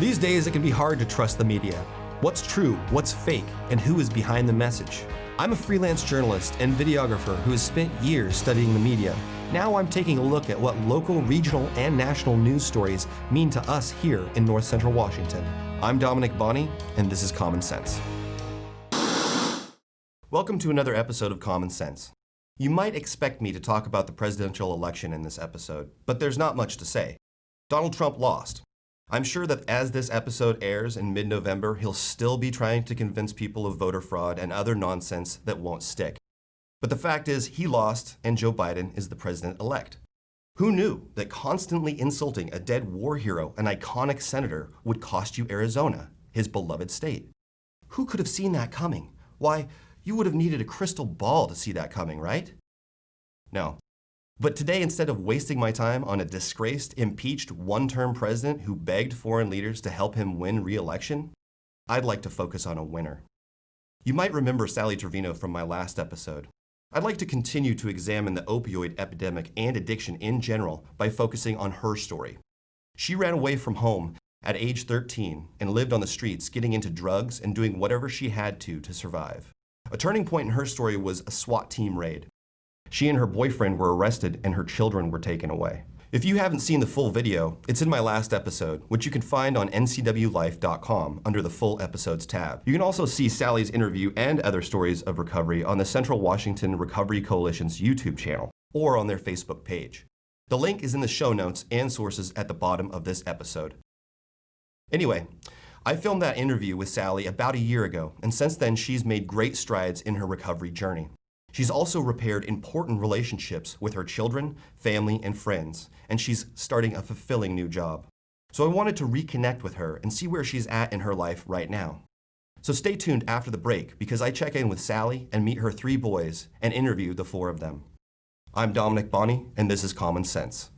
These days, it can be hard to trust the media. What's true, what's fake, and who is behind the message? I'm a freelance journalist and videographer who has spent years studying the media. Now I'm taking a look at what local, regional, and national news stories mean to us here in North Central Washington. I'm Dominick Bonny, and this is Common Sense. Welcome to another episode of Common Sense. You might expect me to talk about the presidential election in this episode, but there's not much to say. Donald Trump lost. I'm sure that as this episode airs in mid-November, he'll still be trying to convince people of voter fraud and other nonsense that won't stick. But the fact is, he lost, and Joe Biden is the president-elect. Who knew that constantly insulting a dead war hero, an iconic senator, would cost you Arizona, his beloved state? Who could have seen that coming? Why, you would have needed a crystal ball to see that coming, right? No. But today, instead of wasting my time on a disgraced, impeached one-term president who begged foreign leaders to help him win re-election, I'd like to focus on a winner. You might remember Sahlly Trevino from my last episode. I'd like to continue to examine the opioid epidemic and addiction in general by focusing on her story. She ran away from home at age 13 and lived on the streets, getting into drugs and doing whatever she had to survive. A turning point in her story was a SWAT team raid. She and her boyfriend were arrested and her children were taken away. If you haven't seen the full video, it's in my last episode, which you can find on NCWLIFE.com under the Full Episodes tab. You can also see Sally's interview and other stories of recovery on the Central Washington Recovery Coalition's YouTube channel or on their Facebook page. The link is in the show notes and sources at the bottom of this episode. Anyway, I filmed that interview with Sahlly about a year ago, and since then she's made great strides in her recovery journey. She's also repaired important relationships with her children, family, and friends, and she's starting a fulfilling new job. So I wanted to reconnect with her and see where she's at in her life right now. So stay tuned after the break because I check in with Sahlly and meet her 3 boys and interview the 4 of them. I'm Dominick Bonny, and this is Common Sense.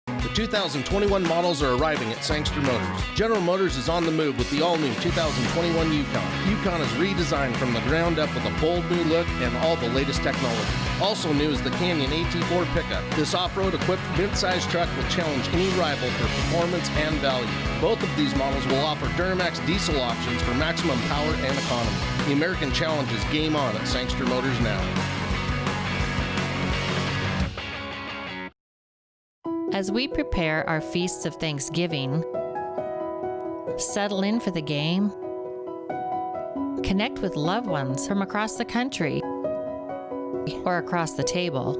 The 2021 models are arriving at Sangster Motors. General Motors is on the move with the all-new 2021 Yukon. Yukon is redesigned from the ground up with a bold new look and all the latest technology. Also new is the Canyon AT4 pickup. This off-road equipped mid-size truck will challenge any rival for performance and value. Both of these models will offer Duramax diesel options for maximum power and economy. The American Challenge is game on at Sangster Motors now. As we prepare our feasts of Thanksgiving, settle in for the game, connect with loved ones from across the country or across the table,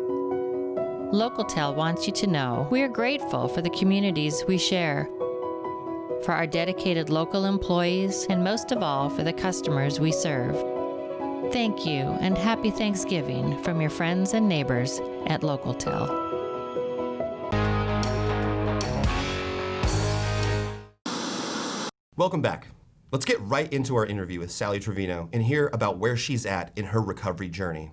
LocalTel wants you to know we are grateful for the communities we share, for our dedicated local employees, and most of all, for the customers we serve. Thank you and happy Thanksgiving from your friends and neighbors at LocalTel. Welcome back. Let's get right into our interview with Sahlly Trevino and hear about where she's at in her recovery journey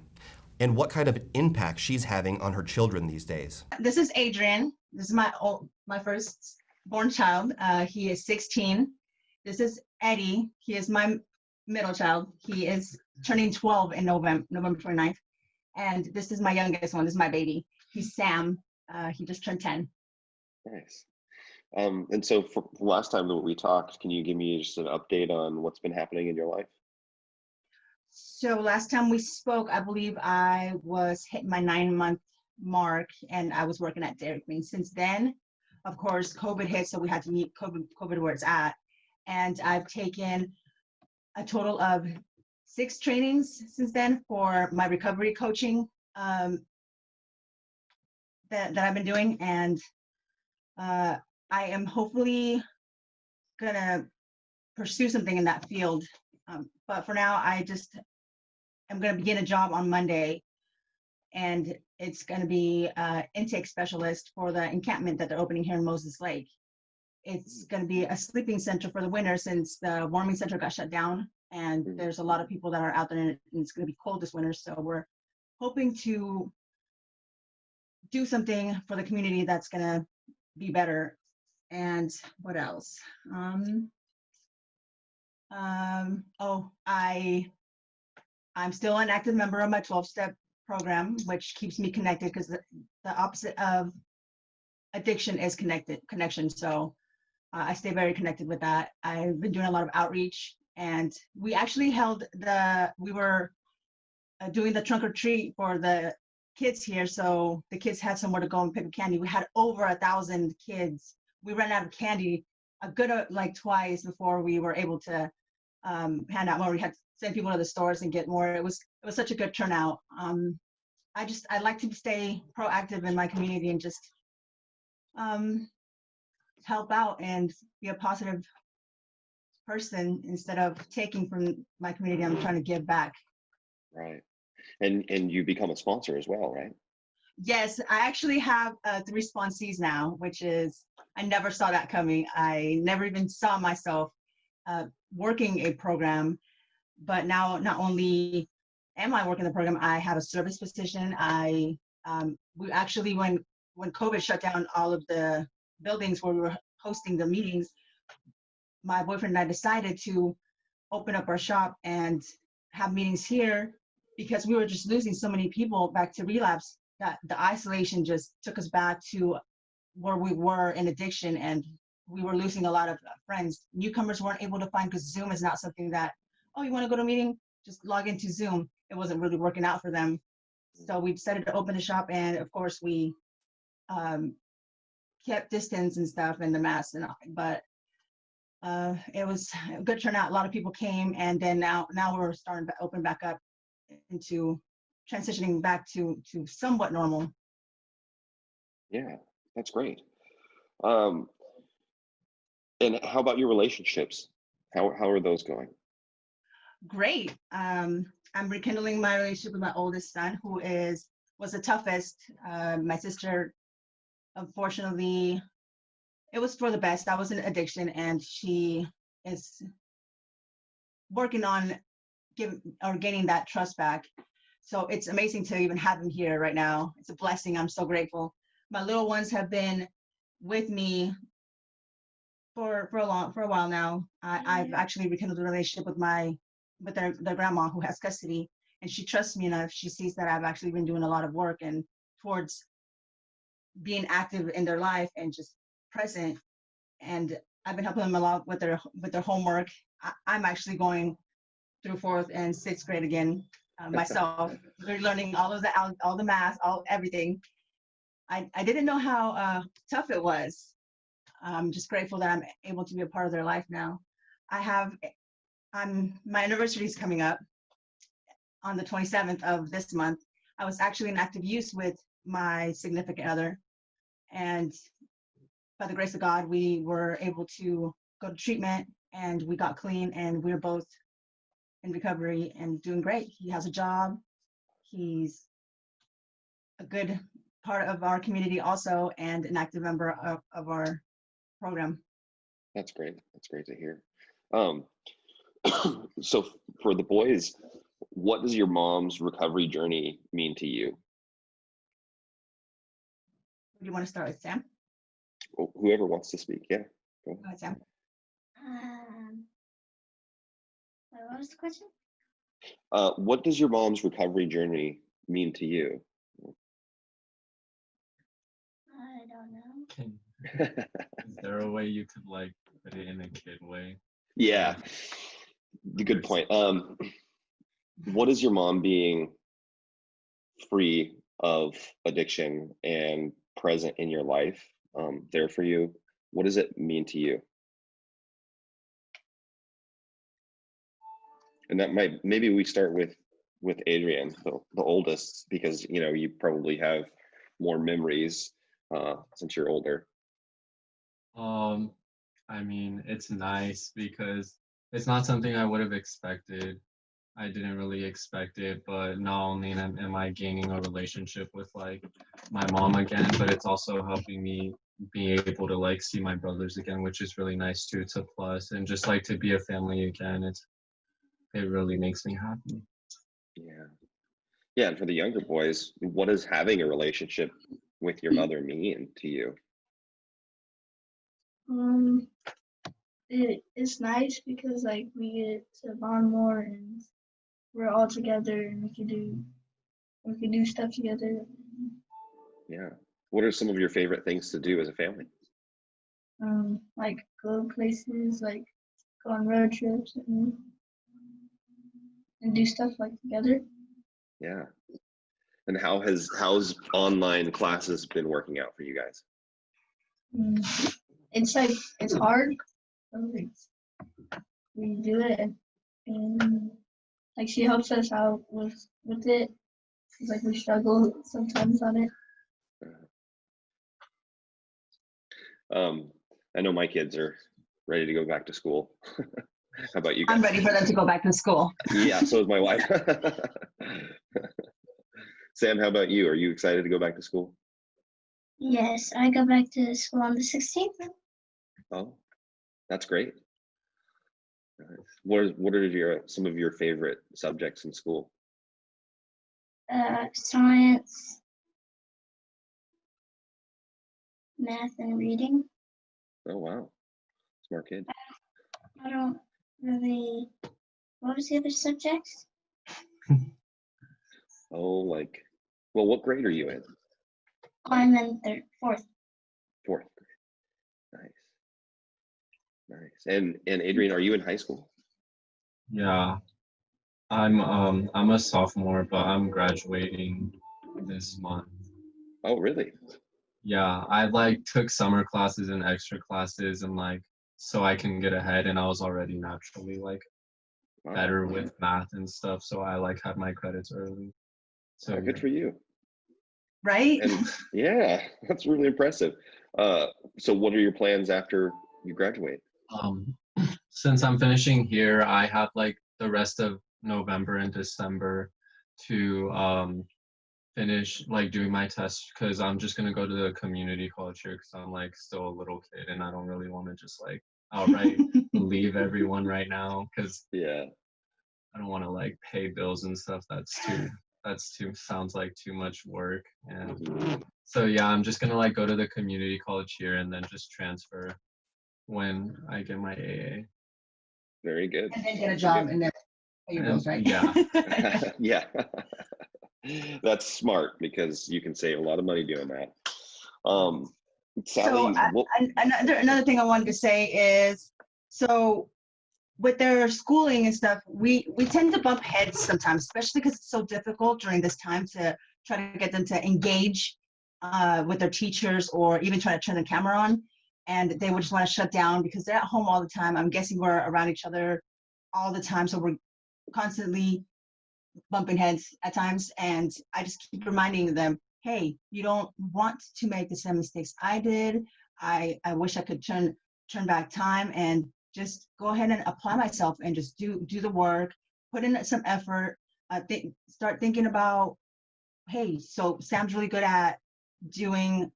and what kind of impact she's having on her children these days. This is Adrian. This is my first born child. He is 16. This is Eddie. He is my middle child. He is turning 12 in November 29th. And this is my youngest one. This is my baby. He's Sam. He just turned 10. Nice. And so for the last time that we talked, can you give me just an update on what's been happening in your life? So last time we spoke, I believe I was hitting my 9-month mark and I was working at Dairy Queen. Since then, of course, COVID hit, so we had to meet COVID where it's at. And I've taken a total of 6 trainings since then for my recovery coaching that I've been doing. And I am hopefully gonna pursue something in that field. But for now, I just am gonna begin a job on Monday, and it's gonna be intake specialist for the encampment that they're opening here in Moses Lake. It's gonna be a sleeping center for the winter since the warming center got shut down, and there's a lot of people that are out there, and it's gonna be cold this winter. So we're hoping to do something for the community that's gonna be better. And what else? I'm still an active member of my 12-step program, which keeps me connected because the opposite of addiction is connection. So I stay very connected with that. I've been doing a lot of outreach, and we actually we were doing the trunk or treat for the kids here. So the kids had somewhere to go and pick up candy. We had over 1,000 kids. We ran out of candy a good like twice before we were able to hand out more. We had to send people to the stores and get more. It was such a good turnout. I like to stay proactive in my community and just help out and be a positive person instead of taking from my community. I'm trying to give back. Right. And you become a sponsor as well, right? Yes, I actually have 3 sponsees now, which is, I never saw that coming. I never even saw myself working a program, but now not only am I working the program, I have a service position. We actually, when COVID shut down all of the buildings where we were hosting the meetings, my boyfriend and I decided to open up our shop and have meetings here because we were just losing so many people back to relapse that the isolation just took us back to where we were in addiction, and we were losing a lot of friends. Newcomers weren't able to find, because Zoom is not something that, oh, you want to go to a meeting? Just log into Zoom. It wasn't really working out for them. So we decided to open the shop, and of course we kept distance and stuff and the masks, but it was a good turnout. A lot of people came, and then now we're starting to open back up into transitioning back to somewhat normal. Yeah, that's great. And how about your relationships? How are those going? Great. I'm rekindling my relationship with my oldest son, who was the toughest. My sister, unfortunately, it was for the best. That was an addiction, and she is working on gaining that trust back. So it's amazing to even have him here right now. It's a blessing. I'm so grateful. My little ones have been with me for a while now. I've actually rekindled a relationship with their grandma, who has custody, and she trusts me enough. She sees that I've actually been doing a lot of work and towards being active in their life and just present. And I've been helping them a lot with their homework. I'm actually going through 4th and 6th grade again myself. We're learning all the math, everything. I didn't know how tough it was. I'm just grateful that I'm able to be a part of their life now. My anniversary is coming up on the 27th of this month. I was actually in active use with my significant other, and by the grace of God, we were able to go to treatment, and we got clean, and we're both in recovery and doing great. He has a job. He's a good part of our community also, and an active member of our program. That's great. That's great to hear. So for the boys, what does your mom's recovery journey mean to you? Do you want to start with Sam? Whoever wants to speak, yeah. Go ahead, Sam. What was the question? What does your mom's recovery journey mean to you? I don't know. Is there a way you could like put it in a kid way? Yeah, good point. What is your mom being free of addiction and present in your life, there for you? What does it mean to you? And that maybe we start with Adrian, the oldest, because you probably have more memories since you're older. I mean, it's nice because it's not something I would have expected. I didn't really expect it, but not only am I gaining a relationship with like my mom again, but it's also helping me be able to like see my brothers again, which is really nice too. It's a plus, and just like to be a family again, it really makes me happy. Yeah, and for the younger boys, what does having a relationship with your mother mean to you? It's nice because like we get to bond more, and we're all together, and we can do stuff together. Yeah. What are some of your favorite things to do as a family? Like go places, like go on road trips and do stuff like together. Yeah. And how's online classes been working out for you guys? It's like it's hard. So we do it, and like she helps us out with it. It's like we struggle sometimes on it. I know my kids are ready to go back to school. How about you guys? I'm ready for them to go back to school. Yeah, so is my wife. Sam, how about you? Are you excited to go back to school? Yes, I go back to school on the 16th. Oh, that's great. Nice. What are some of your favorite subjects in school? Science, math, and reading. Oh, wow. Smart kid. I don't really. What was the other subjects? Oh, well, what grade are you in? I'm in fourth. Fourth grade. Nice. And Adrian, are you in high school? Yeah, I'm a sophomore, but I'm graduating this month. Oh, really? Yeah, I took summer classes and extra classes and so I can get ahead, and I was already naturally Wow. better with math and stuff, so I had my credits early. So Good for you. Right? And yeah, that's really impressive. So what are your plans after you graduate? Since I'm finishing here, I have the rest of November and December to finish doing my test, because I'm just gonna go to the community college here because I'm still a little kid and I don't really want to just outright leave everyone right now, because Yeah. I don't want to pay bills and stuff. That's too sounds like too much work. And so yeah, I'm just gonna go to the community college here and then just transfer when I get my AA. Very good. And then get a job and then pay your bills, right? Yeah. Yeah. That's smart because you can save a lot of money doing that. Sahlly, Another thing I wanted to say is, so with their schooling and stuff, we tend to bump heads sometimes, especially because it's so difficult during this time to try to get them to engage with their teachers or even try to turn the camera on. And they would just want to shut down because they're at home all the time. I'm guessing we're around each other all the time, so we're constantly bumping heads at times. And I just keep reminding them, hey, you don't want to make the same mistakes I did. I wish I could turn back time and just go ahead and apply myself and just do the work, put in some effort, start thinking about, hey, so Sam's really good at doing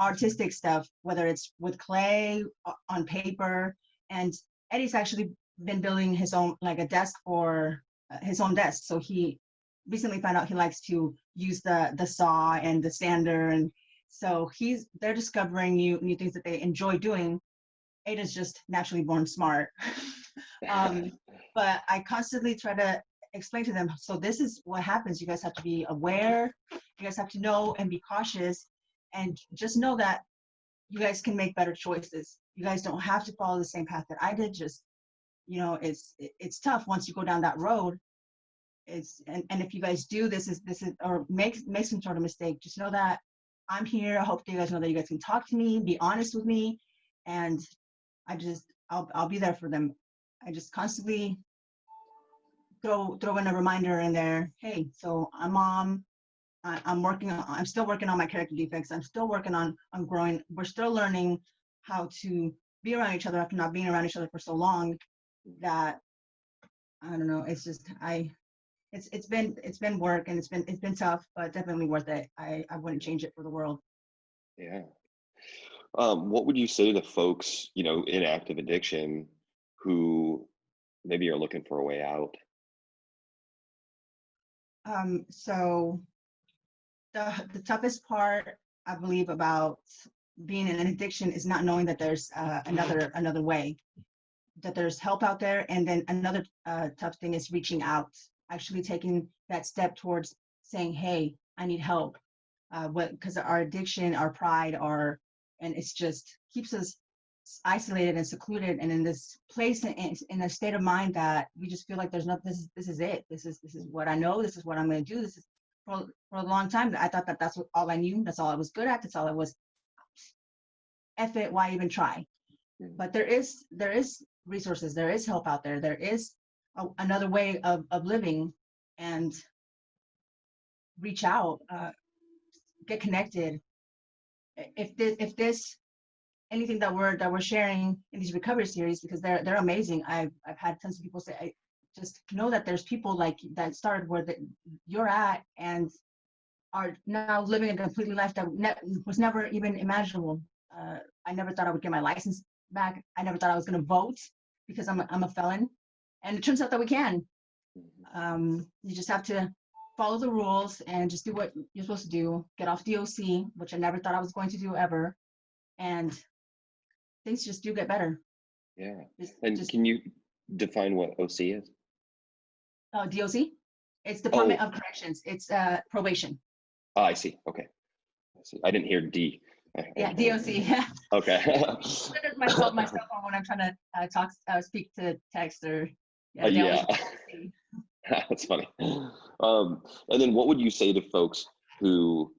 artistic stuff, whether it's with clay, on paper, and Eddie's actually been building his own, a desk for his own desk. So he recently found out he likes to use the saw and the sander, and so they're discovering new things that they enjoy doing. Ada's just naturally born smart. But I constantly try to explain to them, so this is what happens. You guys have to be aware. You guys have to know and be cautious, and just know that you guys can make better choices. You guys don't have to follow the same path that I did. Just, it's tough once you go down that road. And if you guys do this is or make some sort of mistake, just know that I'm here. I hope that you guys know that you guys can talk to me, be honest with me, and I'll be there for them. I just constantly throw in a reminder in there. Hey, so I'm mom. I'm still working on my character defects. I'm still working on growing. We're still learning how to be around each other after not being around each other for so long. That I don't know. It's just it's been work, and it's been tough, but definitely worth it. I wouldn't change it for the world. Yeah. What would you say to folks, in active addiction who maybe are looking for a way out? So the toughest part, I believe, about being in an addiction is not knowing that there's another way, that there's help out there. And then another tough thing is reaching out, actually taking that step towards saying, hey, I need help. because our addiction, our pride, and it's just keeps us isolated and secluded and in this place in a state of mind that we just feel like there's nothing. This is it. This is what I know. This is what I'm going to do. This is for a long time. I thought that that's all I knew. That's all I was good at. That's all I was. F it. Why even try? But there is resources. There is help out there. There is another way of living, and reach out, get connected. If this anything that we're sharing in these recovery series, because they're amazing. I've had tons of people say, I just know that there's people like that started where you're at and are now living a completely life that was never even imaginable. I never thought I would get my license back. I never thought I was going to vote because I'm a felon, and it turns out that we can. You just have to follow the rules and just do what you're supposed to do. Get off DOC, which I never thought I was going to do ever, and things just do get better. Yeah. Can you define what OC is? DOC? It's Department of Corrections. It's probation. Oh, I see. Okay. I see. I didn't hear D. Yeah, DOC. Yeah. Okay. my cell phone when I'm trying to speak to text or. Yeah. That's funny. And then what would you say to folks who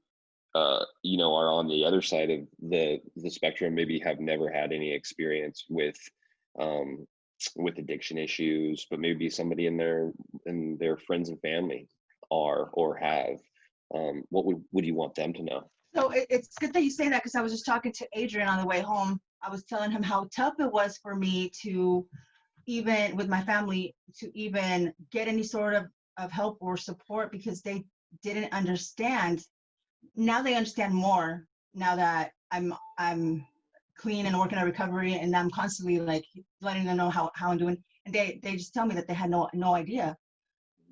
are on the other side of the spectrum, maybe have never had any experience with addiction issues, but maybe somebody in their friends and family are or have? What would you want them to know? So it's good that you say that, because I was just talking to Adrian on the way home. I was telling him how tough it was for me to, even with my family, to even get any sort of help or support, because they didn't understand. Now they understand more, now that I'm clean and working on recovery, and I'm constantly like letting them know how I'm doing, and they just tell me that they had no idea.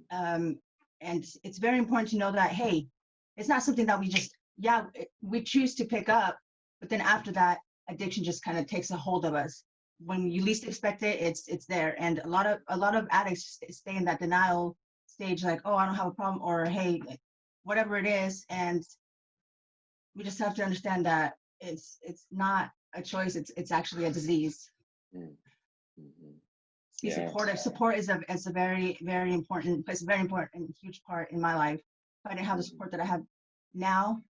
And it's very important to know that, hey, it's not something that we choose to pick up, but then after that, addiction just kind of takes a hold of us. When you least expect it, it's there. And a lot of addicts stay in that denial stage, like, oh, I don't have a problem, or hey, whatever it is. And we just have to understand that it's not a choice, it's actually a disease. Yeah. Support is a very, very important, plays a very important and huge part in my life. If I didn't have the support that I have now,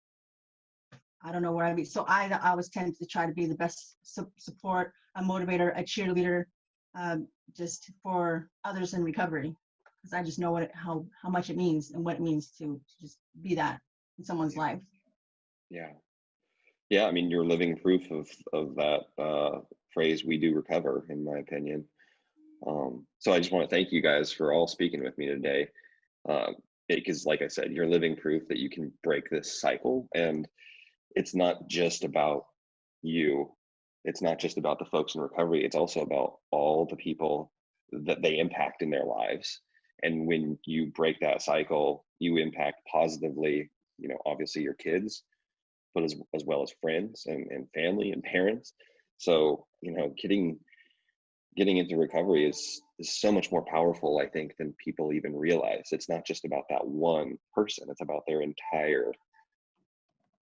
I don't know where I'd be. So I always tend to try to be the best support, a motivator, a cheerleader, just for others in recovery, because I just know how much it means and what it means to just be that in someone's life. Yeah. I mean, you're living proof of that phrase, "We do recover," in my opinion. So I just want to thank you guys for all speaking with me today, because, like I said, you're living proof that you can break this cycle, and it's not just about you. It's not just about the folks in recovery. It's also about all the people that they impact in their lives. And when you break that cycle, you impact positively, obviously your kids, but as well as friends and family and parents. So, getting into recovery is so much more powerful, I think, than people even realize. It's not just about that one person. It's about their entire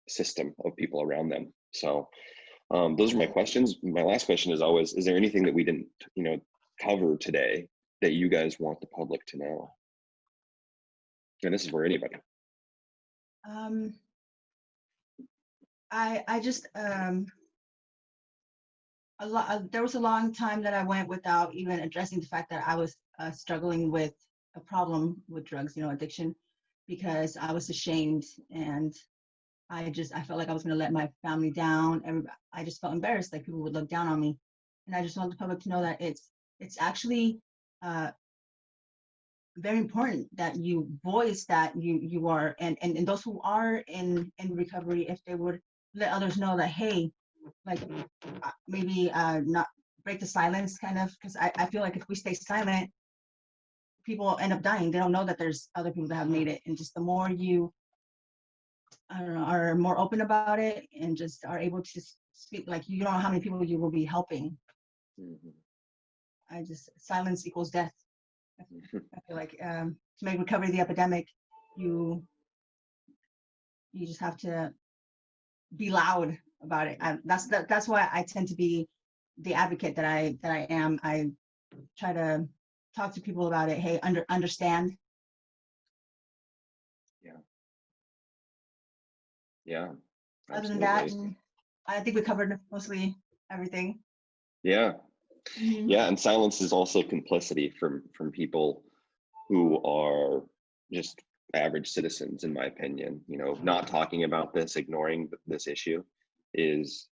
system of people around them. So those are my questions. My last question is always, is there anything that we didn't, cover today that you guys want the public to know? And this is for anybody. I just there was a long time that I went without even addressing the fact that I was struggling with a problem with drugs, addiction, because I was ashamed, and I felt like I was going to let my family down. I just felt embarrassed, like people would look down on me, and I just want the public to know that it's actually very important that you voice that you are, and those who are in recovery, if they would let others know that, hey, like maybe not break the silence, kind of, because I feel like if we stay silent, people end up dying. They don't know that there's other people that have made it, and just the more you are more open about it and just are able to speak, like, you don't know how many people you will be helping. Silence equals death. I feel like to make recovery the epidemic, you You just have to be loud about it. That's why I tend to be the advocate that I am. I try to talk to people about it. Hey, understand. Yeah. Other than that, Absolutely. I think we covered mostly everything. Yeah. Mhm. Yeah. And silence is also complicity from people who are just average citizens, in my opinion. You know, not talking about this, ignoring this issue is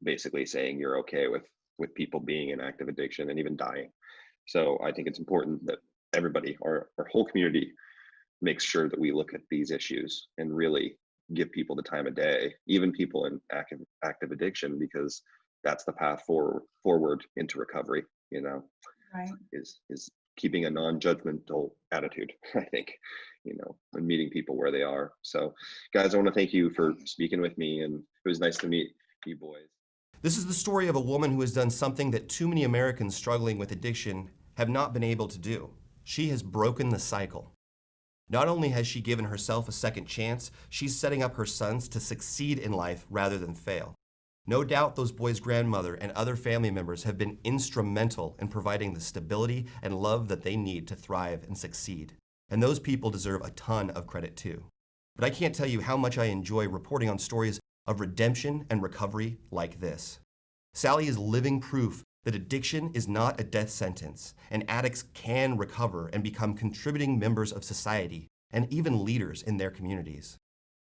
basically saying you're okay with people being in active addiction and even dying. So I think it's important that everybody, our whole community, makes sure that we look at these issues and really give people the time of day, even people in active addiction, because that's the path forward into recovery. You know, Right. is keeping a non-judgmental attitude, I think, you know, and meeting people where they are. So guys, I want to thank you for speaking with me, and it was nice to meet you boys. This is the story of a woman who has done something that too many Americans struggling with addiction have not been able to do. She has broken the cycle. Not only has she given herself a second chance, she's setting up her sons to succeed in life rather than fail. No doubt those boys' grandmother and other family members have been instrumental in providing the stability and love that they need to thrive and succeed. And those people deserve a ton of credit too. But I can't tell you how much I enjoy reporting on stories of redemption and recovery like this. Sahlly is living proof that addiction is not a death sentence, and addicts can recover and become contributing members of society and even leaders in their communities.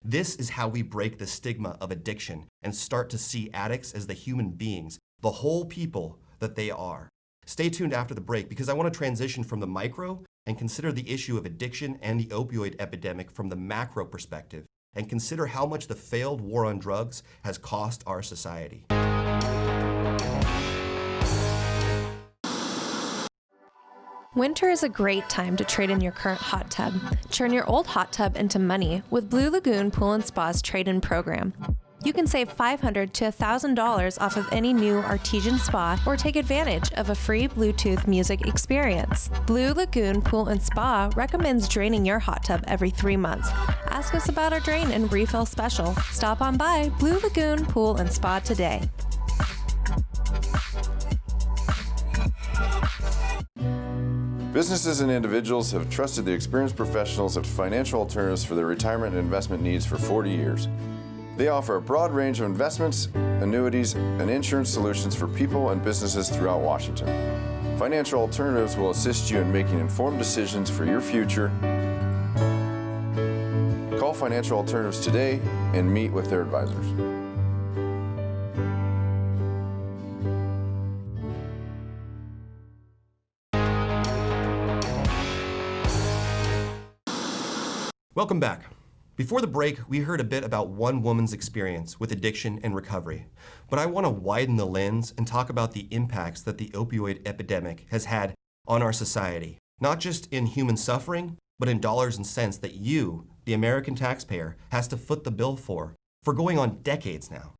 This is how we break the stigma of addiction and start to see addicts as the human beings, the whole people that they are. Stay tuned after the break, because I want to transition from the micro and consider the issue of addiction and the opioid epidemic from the macro perspective, and consider how much the failed war on drugs has cost our society. Winter is a great time to trade in your current hot tub. Turn your old hot tub into money with Blue Lagoon Pool and Spa's trade-in program. You can save $500 to $1,000 off of any new artesian spa, or take advantage of a free Bluetooth music experience. Blue Lagoon Pool and Spa recommends draining your hot tub every 3 months. Ask us about our drain and refill special. Stop on by Blue Lagoon Pool and Spa today. Businesses and individuals have trusted the experienced professionals at Financial Alternatives for their retirement and investment needs for 40 years. They offer a broad range of investments, annuities, and insurance solutions for people and businesses throughout Washington. Financial Alternatives will assist you in making informed decisions for your future. Call Financial Alternatives today and meet with their advisors. Welcome back. Before the break, we heard a bit about one woman's experience with addiction and recovery, but I want to widen the lens and talk about the impacts that the opioid epidemic has had on our society, not just in human suffering, but in dollars and cents that you, the American taxpayer, has to foot the bill for going on decades now.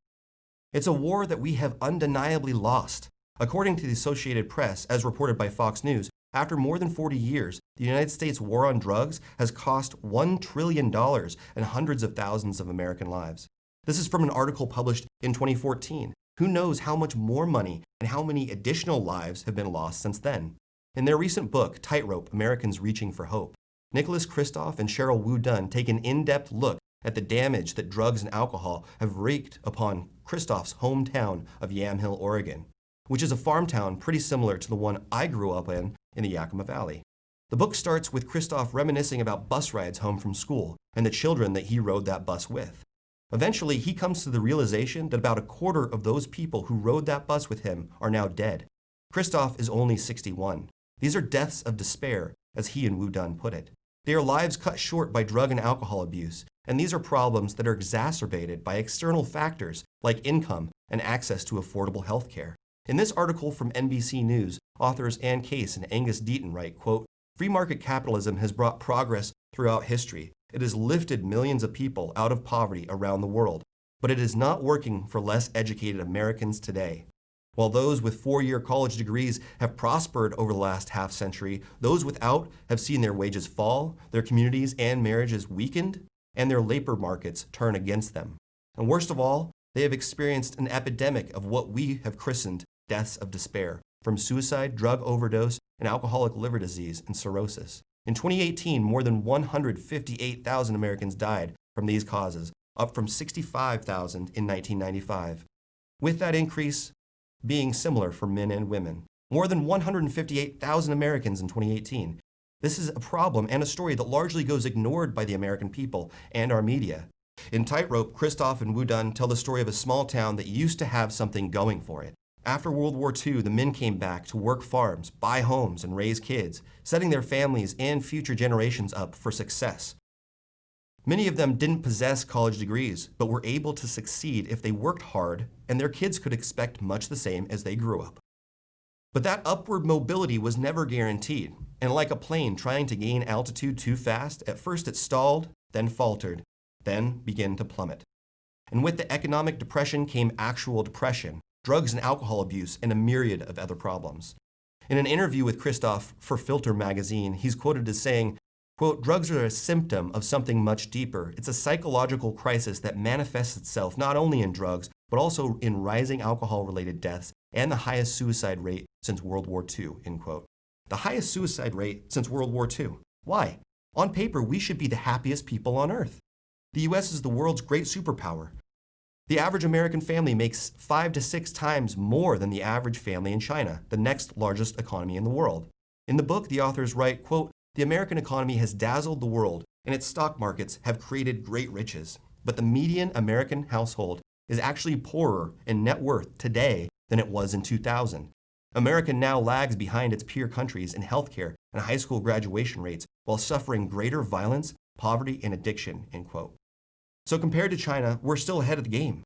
It's a war that we have undeniably lost. According to the Associated Press, as reported by Fox News, after more than 40 years, the United States war on drugs has cost $1 trillion and hundreds of thousands of American lives. This is from an article published in 2014. Who knows how much more money and how many additional lives have been lost since then? In their recent book, Tightrope: Americans Reaching for Hope, Nicholas Kristof and Cheryl Wu Dunn take an in-depth look at the damage that drugs and alcohol have wreaked upon Kristof's hometown of Yamhill, Oregon, which is a farm town pretty similar to the one I grew up in the Yakima Valley. The book starts with Kristof reminiscing about bus rides home from school and the children that he rode that bus with. Eventually, he comes to the realization that about a quarter of those people who rode that bus with him are now dead. Kristof is only 61. These are deaths of despair, as he and Wu Dunn put it. They are lives cut short by drug and alcohol abuse, and these are problems that are exacerbated by external factors like income and access to affordable health care. In this article from NBC News, authors Ann Case and Angus Deaton write, quote, "Free market capitalism has brought progress throughout history. It has lifted millions of people out of poverty around the world, but it is not working for less educated Americans today. While those with 4-year college degrees have prospered over the last half century, those without have seen their wages fall, their communities and marriages weakened, and their labor markets turn against them. And worst of all, they have experienced an epidemic of what we have christened deaths of despair, from suicide, drug overdose, and alcoholic liver disease and cirrhosis. In 2018, more than 158,000 Americans died from these causes, up from 65,000 in 1995. With that increase being similar for men and women. More than 158,000 Americans in 2018. This is a problem and a story that largely goes ignored by the American people and our media. In Tightrope, Christoph and Wudun tell the story of a small town that used to have something going for it. After World War II, the men came back to work farms, buy homes, and raise kids, setting their families and future generations up for success. Many of them didn't possess college degrees, but were able to succeed if they worked hard, and their kids could expect much the same as they grew up. But that upward mobility was never guaranteed, and like a plane trying to gain altitude too fast, at first it stalled, then faltered, then began to plummet. And with the economic depression came actual depression, drugs and alcohol abuse, and a myriad of other problems. In an interview with Christoph for Filter magazine, he's quoted as saying, quote, "Drugs are a symptom of something much deeper. It's a psychological crisis that manifests itself not only in drugs, but also in rising alcohol-related deaths and the highest suicide rate since World War II," end quote. The highest suicide rate since World War II. Why? On paper, we should be the happiest people on earth. The US is the world's great superpower. The average American family makes 5 to 6 times more than the average family in China, the next largest economy in the world. In the book, the authors write, quote, "The American economy has dazzled the world, and its stock markets have created great riches. But the median American household is actually poorer in net worth today than it was in 2000. America now lags behind its peer countries in healthcare and high school graduation rates while suffering greater violence, poverty, and addiction," end quote. So compared to China, we're still ahead of the game.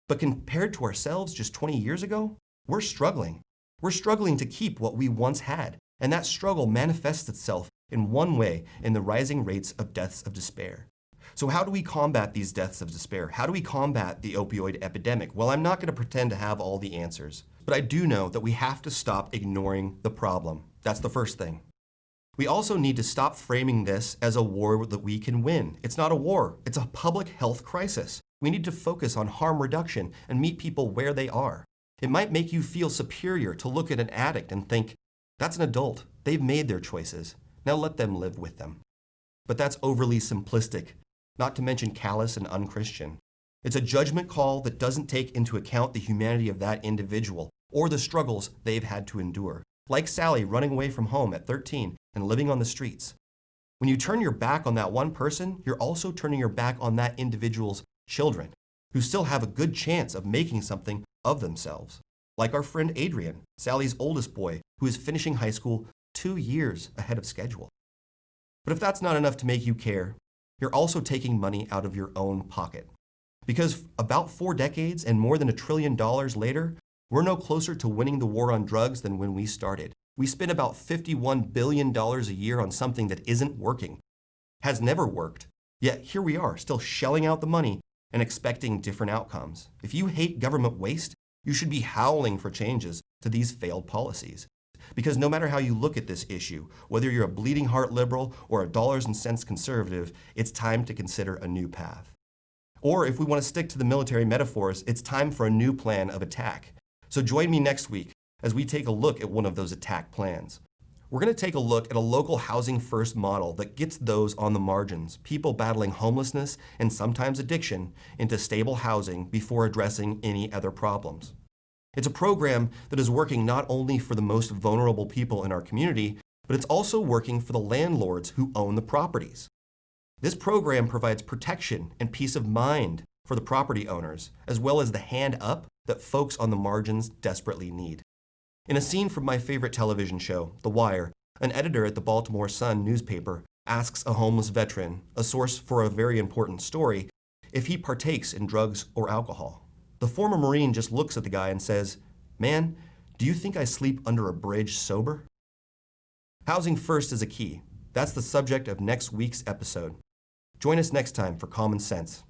But compared to ourselves just 20 years ago, we're struggling. We're struggling to keep what we once had, and that struggle manifests itself in one way in the rising rates of deaths of despair. So how do we combat these deaths of despair? How do we combat the opioid epidemic? Well, I'm not going to pretend to have all the answers, but I do know that we have to stop ignoring the problem. That's the first thing. We also need to stop framing this as a war that we can win. It's not a war, it's a public health crisis. We need to focus on harm reduction and meet people where they are. It might make you feel superior to look at an addict and think, that's an adult, they've made their choices, now let them live with them. But that's overly simplistic, not to mention callous and unchristian. It's a judgment call that doesn't take into account the humanity of that individual or the struggles they've had to endure. Like Sahlly running away from home at 13 and living on the streets. When you turn your back on that one person, you're also turning your back on that individual's children, who still have a good chance of making something of themselves. Like our friend Adrian, Sally's oldest boy, who is finishing high school 2 years ahead of schedule. But if that's not enough to make you care, you're also taking money out of your own pocket. Because about 4 decades and more than $1 trillion later, we're no closer to winning the war on drugs than when we started. We spend about $51 billion a year on something that isn't working, has never worked. Yet here we are, still shelling out the money and expecting different outcomes. If you hate government waste, you should be howling for changes to these failed policies. Because no matter how you look at this issue, whether you're a bleeding heart liberal or a dollars and cents conservative, it's time to consider a new path. Or if we want to stick to the military metaphors, it's time for a new plan of attack. So join me next week as we take a look at one of those attack plans. We're going to take a look at a local housing first model that gets those on the margins, people battling homelessness and sometimes addiction, into stable housing before addressing any other problems. It's a program that is working not only for the most vulnerable people in our community, but it's also working for the landlords who own the properties. This program provides protection and peace of mind for the property owners, as well as the hand up that folks on the margins desperately need. In a scene from my favorite television show, The Wire, an editor at the Baltimore Sun newspaper asks a homeless veteran, a source for a very important story, if he partakes in drugs or alcohol. The former Marine just looks at the guy and says, "Man, do you think I sleep under a bridge sober?" Housing first is a key. That's the subject of next week's episode. Join us next time for Common Sense.